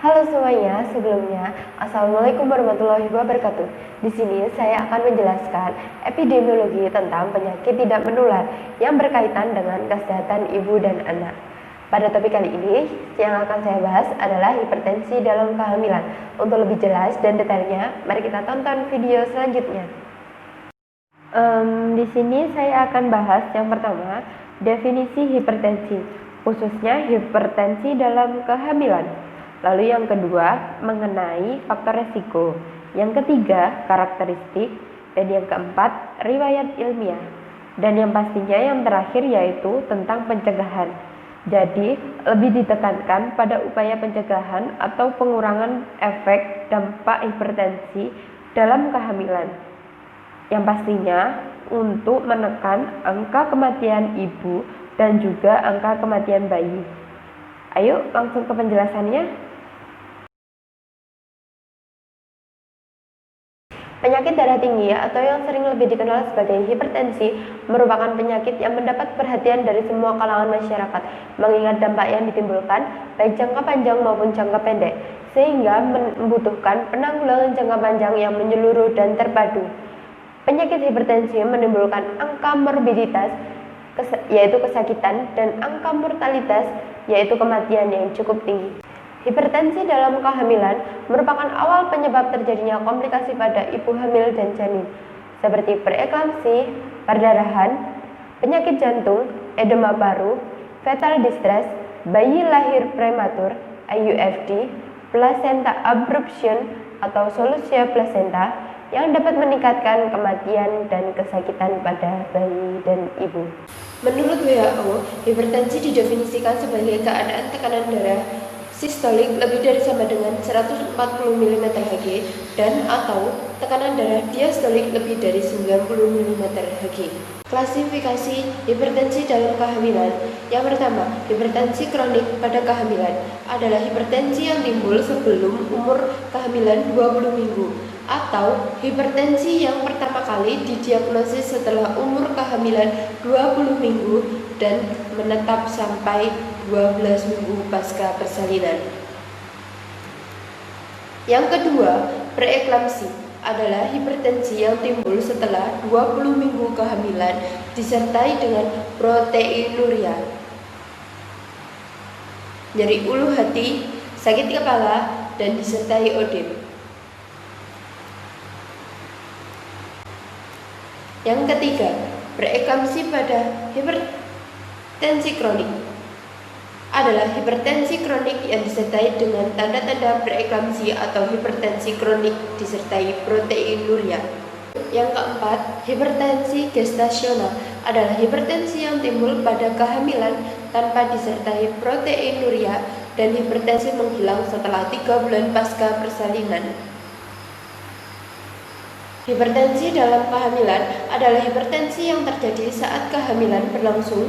Halo semuanya, sebelumnya Assalamualaikum warahmatullahi wabarakatuh. Di sini saya akan menjelaskan epidemiologi tentang penyakit tidak menular yang berkaitan dengan kesehatan ibu dan anak. Pada topik kali ini, yang akan saya bahas adalah hipertensi dalam kehamilan. Untuk lebih jelas dan detailnya, mari kita tonton video selanjutnya. Di sini saya akan bahas yang pertama, definisi hipertensi, khususnya hipertensi dalam kehamilan. Lalu yang kedua, mengenai faktor resiko. Yang ketiga, karakteristik. Dan yang keempat, riwayat ilmiah. Dan yang pastinya yang terakhir yaitu tentang pencegahan. Jadi, lebih ditekankan pada upaya pencegahan atau pengurangan efek dampak hipertensi dalam kehamilan. Yang pastinya untuk menekan angka kematian ibu dan juga angka kematian bayi. Ayo langsung ke penjelasannya. Penyakit darah tinggi atau yang sering lebih dikenal sebagai hipertensi merupakan penyakit yang mendapat perhatian dari semua kalangan masyarakat, mengingat dampak yang ditimbulkan baik jangka panjang maupun jangka pendek, sehingga membutuhkan penanggulangan jangka panjang yang menyeluruh dan terpadu. Penyakit hipertensi menimbulkan angka morbiditas, yaitu kesakitan, dan angka mortalitas, yaitu kematian yang cukup tinggi. Hipertensi dalam kehamilan merupakan awal penyebab terjadinya komplikasi pada ibu hamil dan janin, seperti preeklamsi, perdarahan, penyakit jantung, edema paru, fetal distress, bayi lahir prematur, IUFD, placenta abruption atau solusia placenta yang dapat meningkatkan kematian dan kesakitan pada bayi dan ibu. Menurut WHO, hipertensi didefinisikan sebagai keadaan tekanan darah sistolik lebih dari sama dengan 140 mm/Hg dan atau tekanan darah diastolik lebih dari 90 mm/Hg. Klasifikasi hipertensi dalam kehamilan. Yang pertama, hipertensi kronik pada kehamilan adalah hipertensi yang timbul sebelum umur kehamilan 20 minggu atau hipertensi yang pertama kali didiagnosis setelah umur kehamilan 20 minggu dan menetap sampai 12 minggu pasca persalinan. Yang kedua, preeklamsi adalah hipertensi yang timbul setelah 20 minggu kehamilan disertai dengan proteinuria, nyeri ulu hati, sakit kepala, dan disertai odem. Yang ketiga, preeklamsi pada hipertensi kronik adalah hipertensi kronik yang disertai dengan tanda-tanda preeklamsi atau hipertensi kronik disertai proteinuria. Yang keempat, hipertensi gestasional adalah hipertensi yang timbul pada kehamilan tanpa disertai proteinuria dan hipertensi menghilang setelah 3 bulan pasca persalinan. Hipertensi dalam kehamilan adalah hipertensi yang terjadi saat kehamilan berlangsung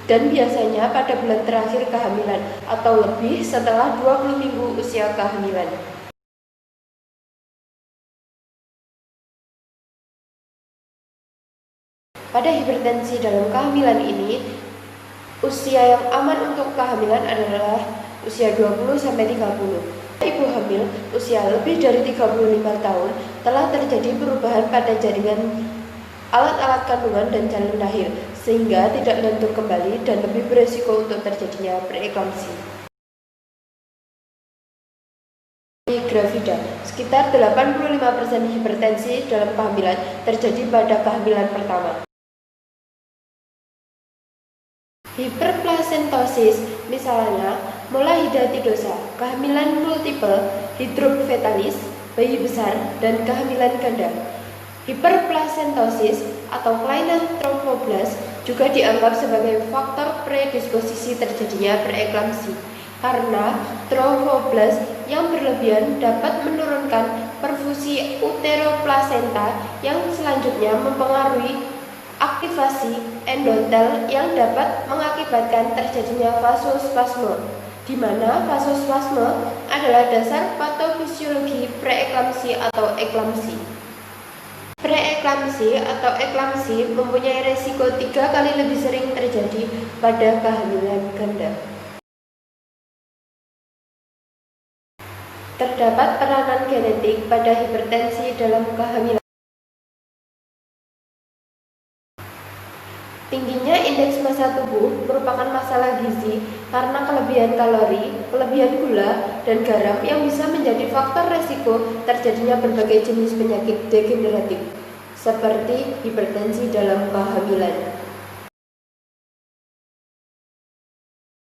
dan biasanya pada bulan terakhir kehamilan atau lebih setelah 20 minggu usia kehamilan. Pada hipertensi dalam kehamilan ini, usia yang aman untuk kehamilan adalah usia 20-30. Ibu hamil usia lebih dari 35 tahun telah terjadi perubahan pada jaringan alat-alat kandungan dan janin lahir, sehingga tidak lentur kembali dan lebih beresiko untuk terjadinya preeklamsi. Gravida, sekitar 85% hipertensi dalam kehamilan terjadi pada kehamilan pertama. Hiperplasentosis, misalnya molahidatidosa, kehamilan multiple, hidrofetalis, bayi besar, dan kehamilan ganda. Hiperplasentosis atau kelainan tromboblas juga dianggap sebagai faktor predisposisi terjadinya preeklamsi karena tromboblas yang berlebihan dapat menurunkan perfusi uteroplasenta yang selanjutnya mempengaruhi aktivasi endotel yang dapat mengakibatkan terjadinya vasospasme, di mana vasospasme adalah dasar patofisiologi preeklamsi atau eklamsi. Preeklamsi atau eklamsi mempunyai resiko 3 kali lebih sering terjadi pada kehamilan ganda. Terdapat peranan genetik pada hipertensi dalam kehamilan. Tingginya indeks massa tubuh merupakan masalah gizi karena kelebihan kalori, kelebihan gula, dan garam yang bisa menjadi faktor resiko terjadinya berbagai jenis penyakit degeneratif, seperti hipertensi dalam kehamilan.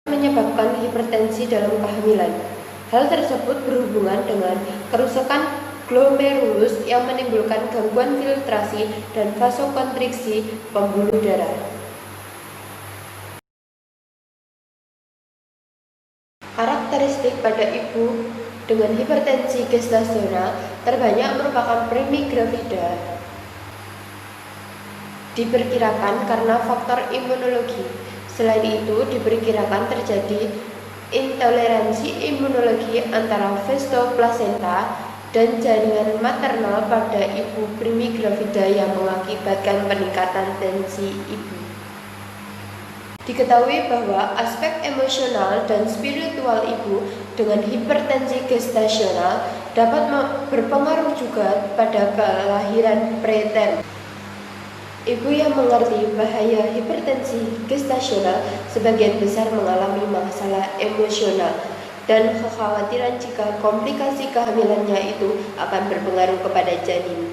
Menyebabkan hipertensi dalam kehamilan. Hal tersebut berhubungan dengan kerusakan glomerulus yang menimbulkan gangguan filtrasi dan vasokonstriksi pembuluh darah. Karakteristik pada ibu dengan hipertensi gestasional terbanyak merupakan primigravida. Diperkirakan karena faktor imunologi. Selain itu, diperkirakan terjadi intoleransi imunologi antara fetoplasenta dan jaringan maternal pada ibu primigravida yang mengakibatkan peningkatan tensi ibu. Diketahui bahwa aspek emosional dan spiritual ibu dengan hipertensi gestasional dapat berpengaruh juga pada kelahiran preterm. Ibu yang mengerti bahaya hipertensi gestasional sebagian besar mengalami masalah emosional dan kekhawatiran jika komplikasi kehamilannya itu akan berpengaruh kepada janin.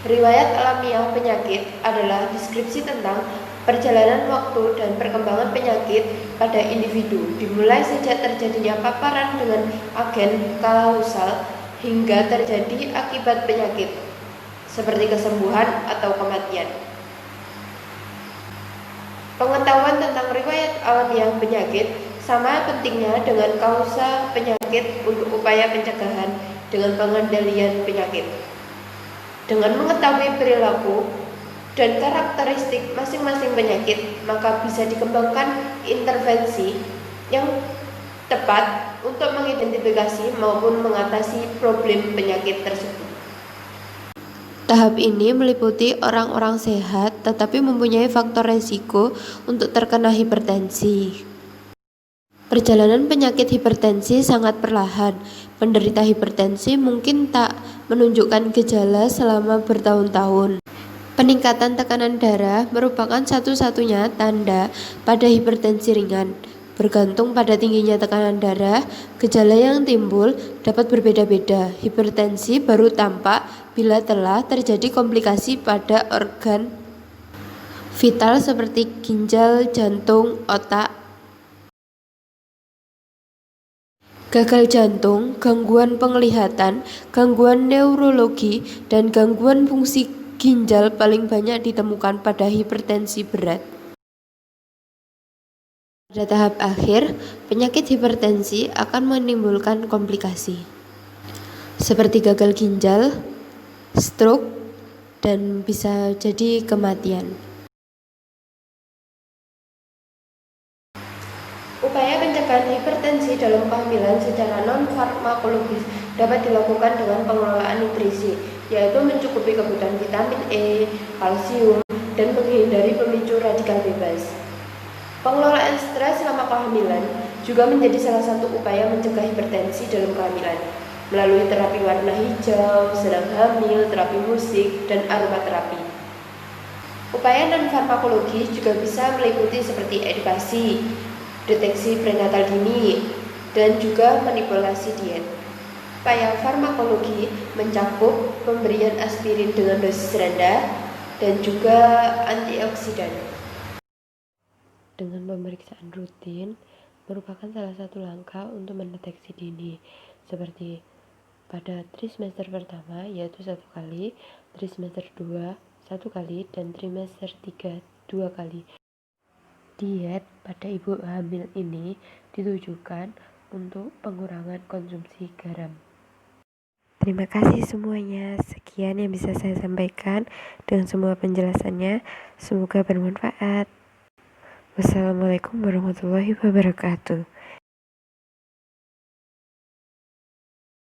Riwayat alamiah penyakit adalah deskripsi tentang perjalanan waktu dan perkembangan penyakit pada individu, dimulai sejak terjadinya paparan dengan agen kausal hingga terjadi akibat penyakit, seperti kesembuhan atau kematian. Pengetahuan tentang riwayat alamiah penyakit sama pentingnya dengan kausa penyakit untuk upaya pencegahan dengan pengendalian penyakit. Dengan mengetahui perilaku dan karakteristik masing-masing penyakit, maka bisa dikembangkan intervensi yang tepat untuk mengidentifikasi maupun mengatasi problem penyakit tersebut. Tahap ini meliputi orang-orang sehat tetapi mempunyai faktor resiko untuk terkena hipertensi. Perjalanan penyakit hipertensi sangat perlahan. Penderita hipertensi mungkin tak menunjukkan gejala selama bertahun-tahun. Peningkatan tekanan darah merupakan satu-satunya tanda pada hipertensi ringan. Bergantung pada tingginya tekanan darah, gejala yang timbul dapat berbeda-beda. Hipertensi baru tampak bila telah terjadi komplikasi pada organ vital seperti ginjal, jantung, otak, gagal jantung, gangguan penglihatan, gangguan neurologi, dan gangguan fungsi ginjal paling banyak ditemukan pada hipertensi berat. Pada tahap akhir, penyakit hipertensi akan menimbulkan komplikasi seperti gagal ginjal, stroke, dan bisa jadi kematian. Upaya pencegahan hipertensi dalam kehamilan secara non-farmakologis dapat dilakukan dengan pengelolaan nutrisi, yaitu mencukupi kebutuhan vitamin E, kalsium, dan menghindari pemicu radikal bebas. Pengelolaan stres selama kehamilan juga menjadi salah satu upaya mencegah hipertensi dalam kehamilan, melalui terapi warna hijau, sedang hamil, terapi musik, dan aromaterapi. Upaya non-farmakologi juga bisa meliputi seperti edukasi, deteksi prenatal dini, dan juga manipulasi diet. Upaya farmakologi mencakup pemberian aspirin dengan dosis rendah dan juga antioksidan. Dengan pemeriksaan rutin merupakan salah satu langkah untuk mendeteksi dini, seperti pada trimester pertama yaitu 1 kali, trimester 2 1 kali, dan trimester 3 2 kali. Diet pada ibu hamil ini ditujukan untuk pengurangan konsumsi garam. Terima kasih semuanya. Sekian yang bisa saya sampaikan dengan semua penjelasannya. Semoga bermanfaat. Wassalamualaikum warahmatullahi wabarakatuh.